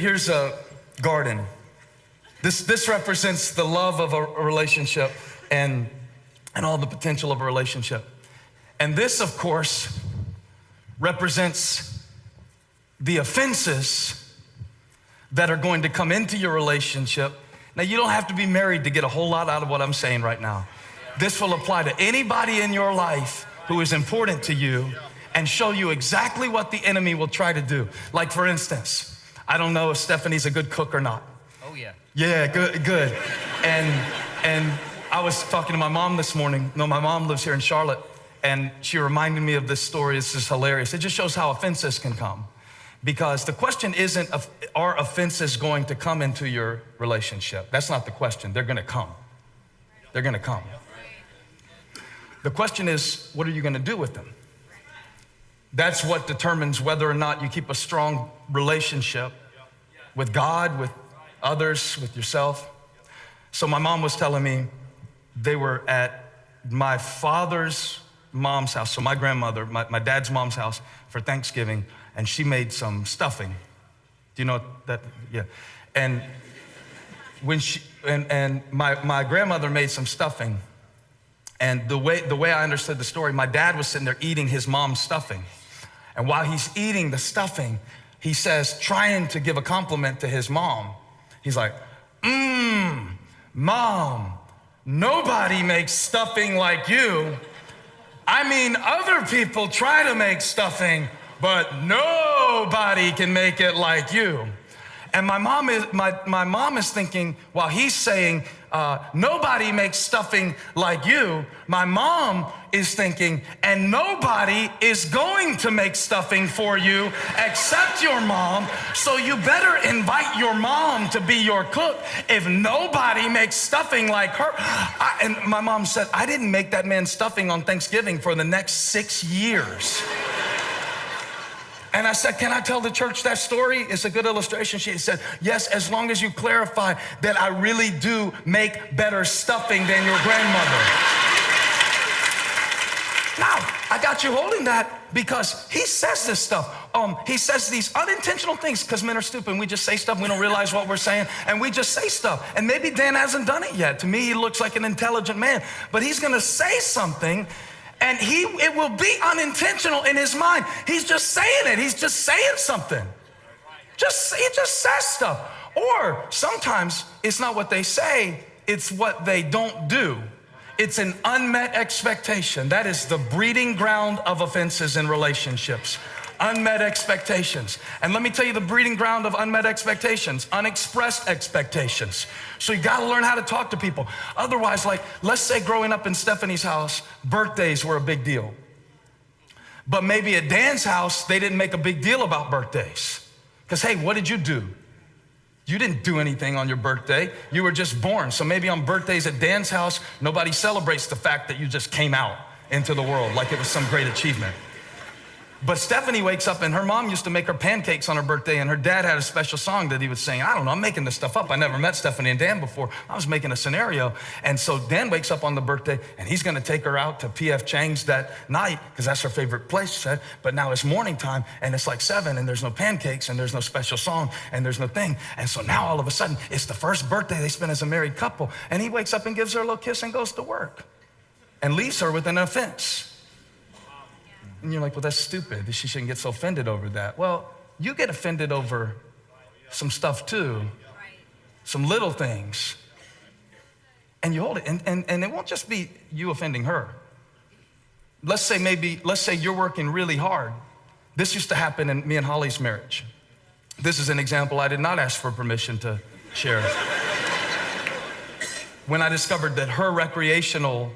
Here's a garden. This represents the love of a relationship and all the potential of a relationship. And this, of course, represents the offenses that are going to come into your relationship. Now, you don't have to be married to get a whole lot out of what I'm saying right now. This will apply to anybody in your life who is important to you and show you exactly what the enemy will try to do. Like, for instance, I don't know if Stephanie's a good cook or not. Oh, yeah. Yeah, good. And I was talking to my mom this morning. No, my mom lives here in Charlotte, and she reminded me of this story. It's just hilarious. It just shows how offenses can come. Because the question isn't, are offenses going to come into your relationship? That's not the question. They're gonna come. They're gonna come. The question is, what are you gonna do with them? That's what determines whether or not you keep a strong relationship with God, with others, with yourself. So my mom was telling me they were at my father's mom's house, so my grandmother, my dad's mom's house for Thanksgiving, and she made some stuffing. Do you know that? Yeah. And when my grandmother made some stuffing, and the way I understood the story, my dad was sitting there eating his mom's stuffing. And while he's eating the stuffing, he says, trying to give a compliment to his mom, he's like, Mom, nobody makes stuffing like you. I mean, other people try to make stuffing, but nobody can make it like you. And my mom is thinking, while he's saying, nobody makes stuffing like you, my mom is thinking, and nobody is going to make stuffing for you except your mom, so you better invite your mom to be your cook if nobody makes stuffing like her. And my mom said, I didn't make that man stuffing on Thanksgiving for the next 6 years. And I said, can I tell the church that story? It's a good illustration. She said, yes, as long as you clarify that I really do make better stuffing than your grandmother. Now, I got you holding that because he says this stuff. He says these unintentional things because men are stupid. And we just say stuff. We don't realize what we're saying. And we just say stuff. And maybe Dan hasn't done it yet. To me, he looks like an intelligent man. But he's going to say something, and it will be unintentional in his mind. He's just saying it. He's just saying something. He just says stuff. Or sometimes it's not what they say, it's what they don't do. It's an unmet expectation. That is the breeding ground of offenses in relationships. Unmet expectations. And let me tell you the breeding ground of unmet expectations, unexpressed expectations. So you gotta learn how to talk to people. Otherwise, like, let's say growing up in Stephanie's house, birthdays were a big deal. But maybe at Dan's house, they didn't make a big deal about birthdays. Because, hey, what did you do? You didn't do anything on your birthday. You were just born. So maybe on birthdays at Dan's house, nobody celebrates the fact that you just came out into the world like it was some great achievement. But Stephanie wakes up and her mom used to make her pancakes on her birthday, and her dad had a special song that he would sing. I don't know, I'm making this stuff up. I never met Stephanie and Dan before. I was making a scenario. And so Dan wakes up on the birthday and he's gonna take her out to P.F. Chang's that night because that's her favorite place, she said. But now it's morning time and it's like 7 and there's no pancakes and there's no special song and there's no thing. And so now all of a sudden it's the first birthday they spend as a married couple, and he wakes up and gives her a little kiss and goes to work and leaves her with an offense. And you're like, well, that's stupid. She shouldn't get so offended over that. Well, you get offended over some stuff too, some little things. And you hold it, and it won't just be you offending her. Let's say you're working really hard. This used to happen in me and Holly's marriage. This is an example I did not ask for permission to share. When I discovered that her recreational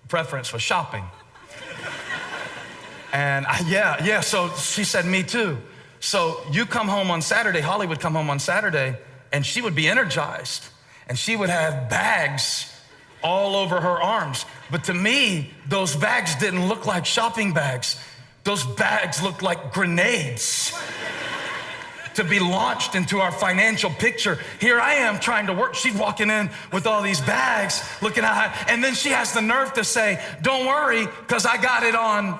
preference was shopping. And so she said, me too. So you come home on Saturday, Holly would come home on Saturday, and she would be energized, and she would have bags all over her arms. But to me, those bags didn't look like shopping bags. Those bags looked like grenades to be launched into our financial picture. Here I am trying to work. She's walking in with all these bags, looking at her, and then she has the nerve to say, don't worry, because I got it on.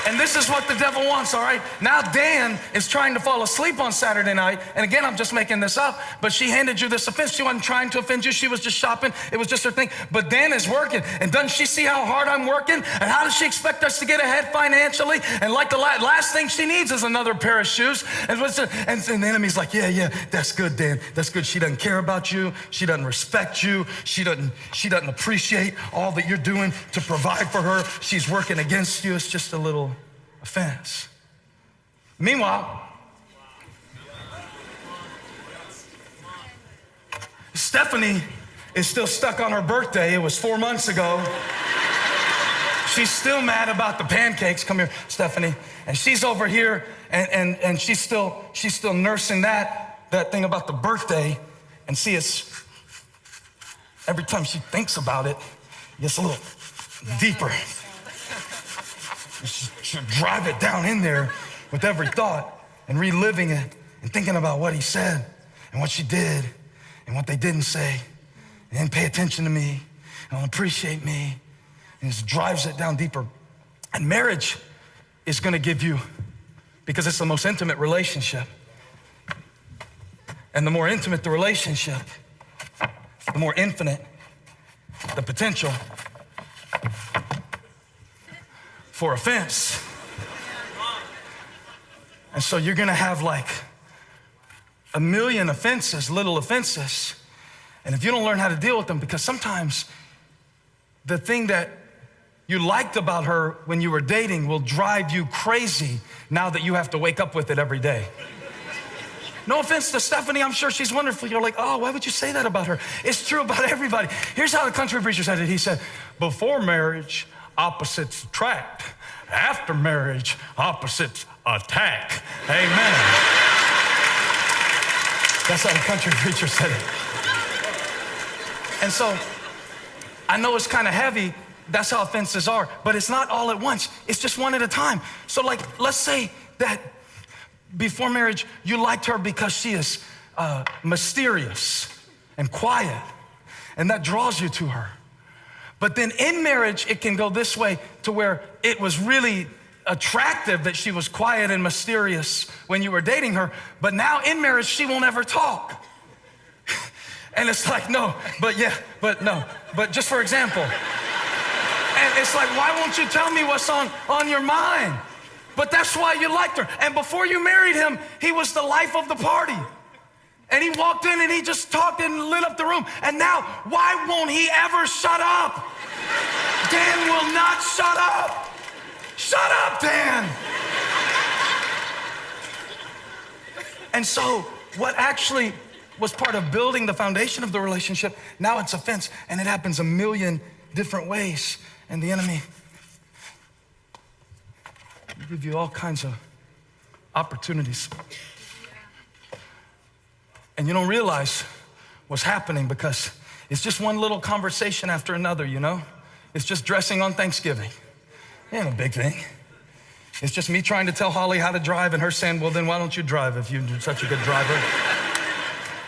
And this is what the devil wants, all right? Now Dan is trying to fall asleep on Saturday night. And again, I'm just making this up, but she handed you this offense. She wasn't trying to offend you. She was just shopping. It was just her thing. But Dan is working. And doesn't she see how hard I'm working? And how does she expect us to get ahead financially? And like the last thing she needs is another pair of shoes. And the enemy's like, yeah, that's good, Dan. That's good. She doesn't care about you. She doesn't respect you. She doesn't appreciate all that you're doing to provide for her. She's working against you. It's just a little offense. Meanwhile, Stephanie is still stuck on her birthday. It was 4 months ago. She's still mad about the pancakes. Come here, Stephanie. And she's over here, and she's still nursing that thing about the birthday. And see, it's every time she thinks about it, it gets a little deeper. She drive it down in there with every thought and reliving it and thinking about what he said and what she did and what they didn't say and didn't pay attention to me and don't appreciate me, and it just drives it down deeper. And marriage is gonna give you, because it's the most intimate relationship, and the more intimate the relationship, the more infinite the potential for offense. And so you're gonna have like a million offenses, little offenses. And if you don't learn how to deal with them, because sometimes the thing that you liked about her when you were dating will drive you crazy now that you have to wake up with it every day. No offense to Stephanie, I'm sure she's wonderful. You're like, oh, why would you say that about her? It's true about everybody. Here's how the country preacher said it. He said, before marriage, opposites attract. After marriage, opposites attack. Amen. That's how the country preacher said it. And so, I know it's kind of heavy. That's how offenses are, but it's not all at once. It's just one at a time. So like, let's say that before marriage, you liked her because she is mysterious and quiet, and that draws you to her. But then in marriage, it can go this way to where it was really attractive that she was quiet and mysterious when you were dating her, but now in marriage, she won't ever talk. And it's like, no, but yeah, but no, but just for example. And it's like, why won't you tell me what's on your mind? But that's why you liked her. And before you married him, he was the life of the party. And he walked in and he just talked and lit up the room. And now, why won't he ever shut up? Dan will not shut up. Shut up, Dan. And so, what actually was part of building the foundation of the relationship, now it's offense, and it happens a million different ways. And the enemy will give you all kinds of opportunities. And you don't realize what's happening because it's just one little conversation after another, you know? It's just dressing on Thanksgiving. It ain't a big thing. It's just me trying to tell Holly how to drive and her saying, well, then why don't you drive if you're such a good driver?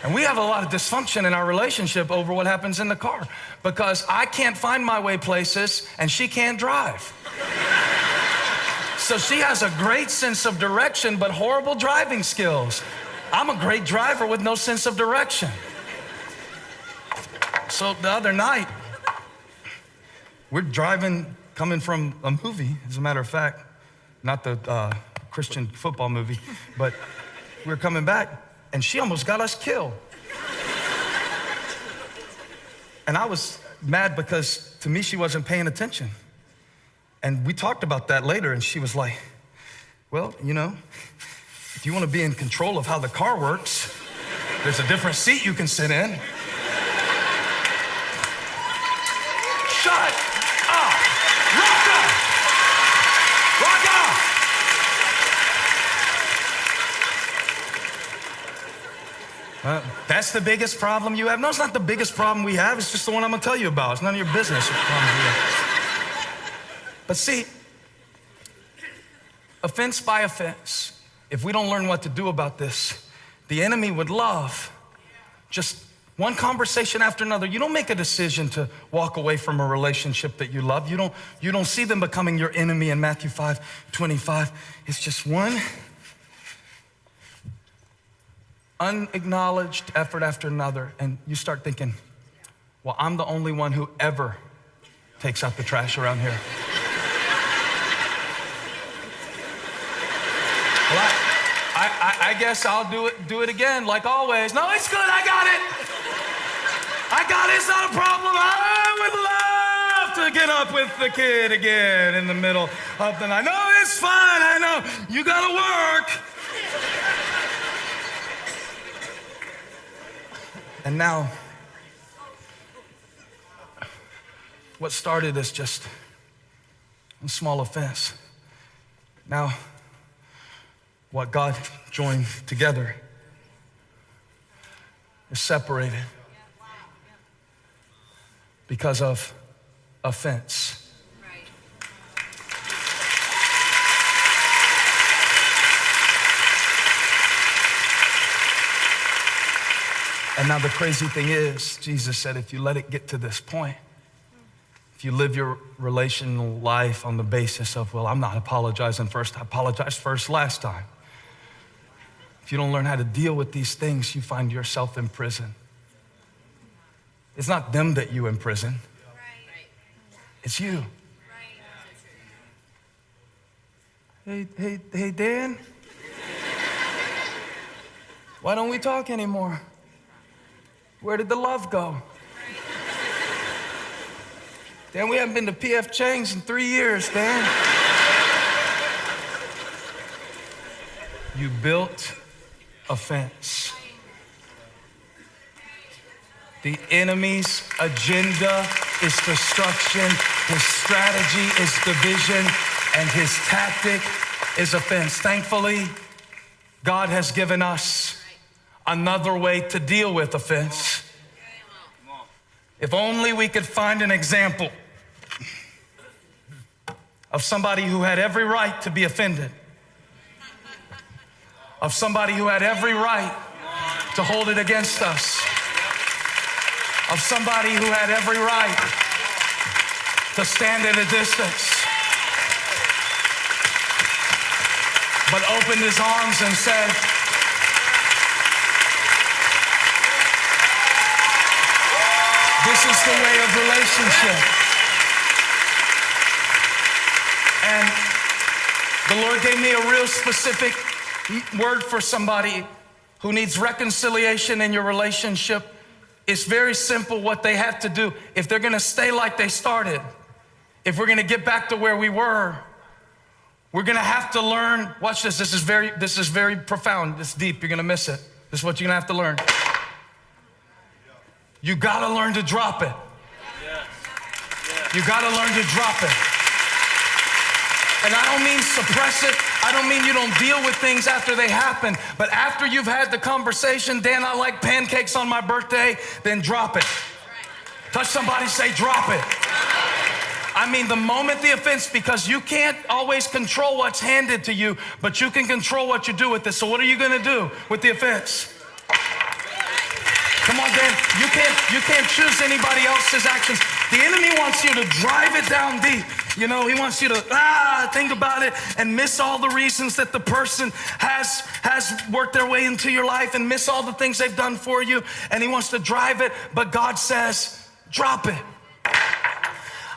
And we have a lot of dysfunction in our relationship over what happens in the car because I can't find my way places and she can't drive. So she has a great sense of direction, but horrible driving skills. I'm a great driver with no sense of direction. So the other night, we're driving, coming from a movie, as a matter of fact, not the Christian football movie, but we're coming back, and she almost got us killed. And I was mad because to me, she wasn't paying attention. And we talked about that later, and she was like, well, you know, if you want to be in control of how the car works, there's a different seat you can sit in. Shut up! Rock up! Rock up! That's the biggest problem you have? No, it's not the biggest problem we have. It's just the one I'm going to tell you about. It's none of your business what problems we have. But see, offense by offense, if we don't learn what to do about this, the enemy would love just One conversation after another. You don't make a decision to walk away from a relationship that you love. You don't see them becoming your enemy in Matthew 5:25. It's just one unacknowledged effort after another. And you start thinking, well, I'm the only one who ever takes out the trash around here. Well, I guess I'll do it again, like always. No, it's good, I got it. It's not a problem. I would love to get up with the kid again in the middle of the night. No, it's fine, I know, you gotta work. And now, what started as just a small offense, now what God joined together is separated because of offense. Right. And now the crazy thing is, Jesus said, if you let it get to this point, if you live your relational life on the basis of, well, I'm not apologizing first, I apologized first last time. If you don't learn how to deal with these things, you find yourself in prison. It's not them that you imprison. It's you. Hey, Dan? Why don't we talk anymore? Where did the love go? Dan, we haven't been to P.F. Chang's in 3 years, Dan. You built offense. The enemy's agenda is destruction. His strategy is division, and his tactic is offense. Thankfully, God has given us another way to deal with offense. If only we could find an example of somebody who had every right to be offended, of somebody who had every right to hold it against us, of somebody who had every right to stand at a distance, but opened his arms and said, this is the way of relationship. And the Lord gave me a real specific word for somebody who needs reconciliation in your relationship. It's very simple what they have to do. If they're gonna stay like they started, if we're gonna get back to where we were, we're gonna have to learn, watch this, this is very profound, it's deep, you're gonna miss it. This is what you're gonna have to learn. You gotta learn to drop it. You gotta learn to drop it. And I don't mean suppress it. I don't mean you don't deal with things after they happen. But after you've had the conversation, Dan, I like pancakes on my birthday, then drop it. Touch somebody, say drop it. I mean the moment the offense, because you can't always control what's handed to you, but you can control what you do with it. So what are you gonna do with the offense? Come on, Dan, you can't choose anybody else's actions. The enemy wants you to drive it down deep. You know, he wants you to think about it and miss all the reasons that the person has worked their way into your life and miss all the things they've done for you. And he wants to drive it, but God says, drop it.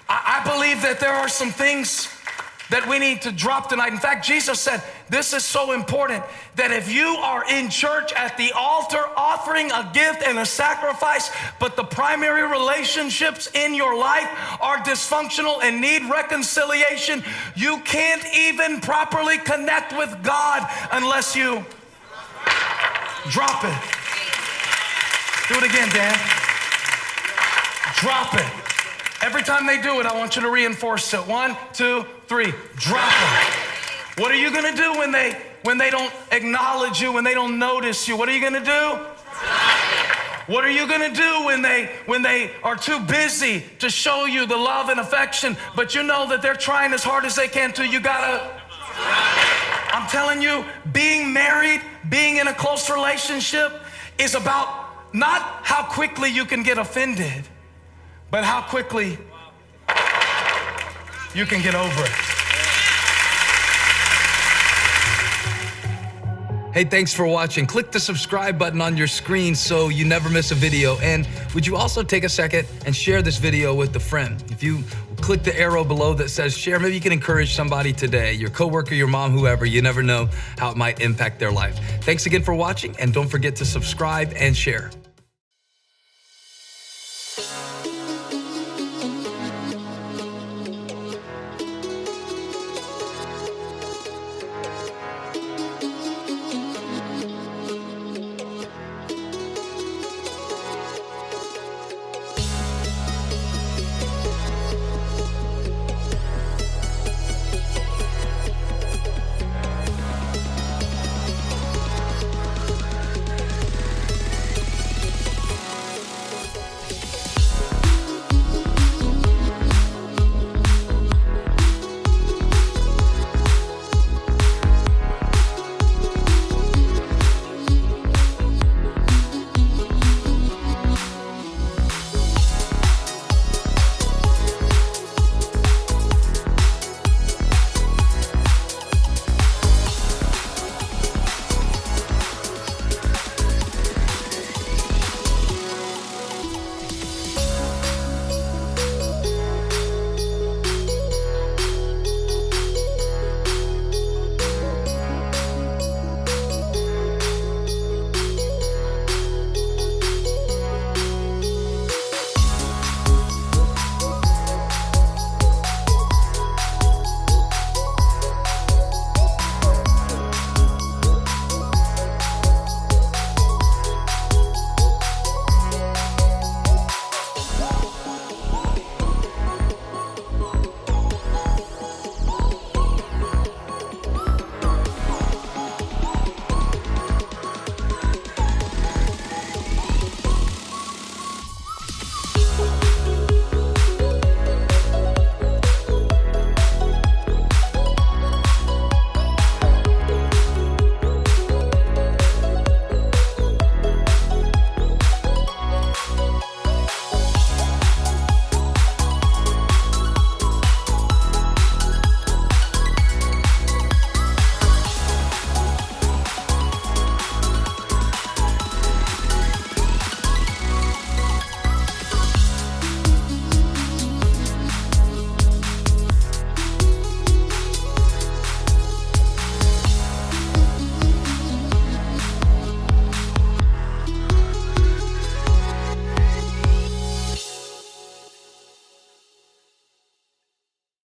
I believe that there are some things that we need to drop tonight. In fact, Jesus said, this is so important that if you are in church at the altar offering a gift and a sacrifice, but the primary relationships in your life are dysfunctional and need reconciliation, you can't even properly connect with God unless you drop it. Do it again, Dan. Drop it. Every time they do it, I want you to reinforce it. 1, 2, 3, drop it. What are you gonna do when they don't acknowledge you, when they don't notice you? What are you gonna do? What are you gonna do when they are too busy to show you the love and affection, but you know that they're trying as hard as they can to? You gotta. I'm telling you, being married, being in a close relationship is about not how quickly you can get offended, but how quickly you can get over it. Hey, thanks for watching. Click the subscribe button on your screen so you never miss a video. And would you also take a second and share this video with a friend? If you click the arrow below that says share, maybe you can encourage somebody today, your coworker, your mom, whoever. You never know how it might impact their life. Thanks again for watching, and don't forget to subscribe and share.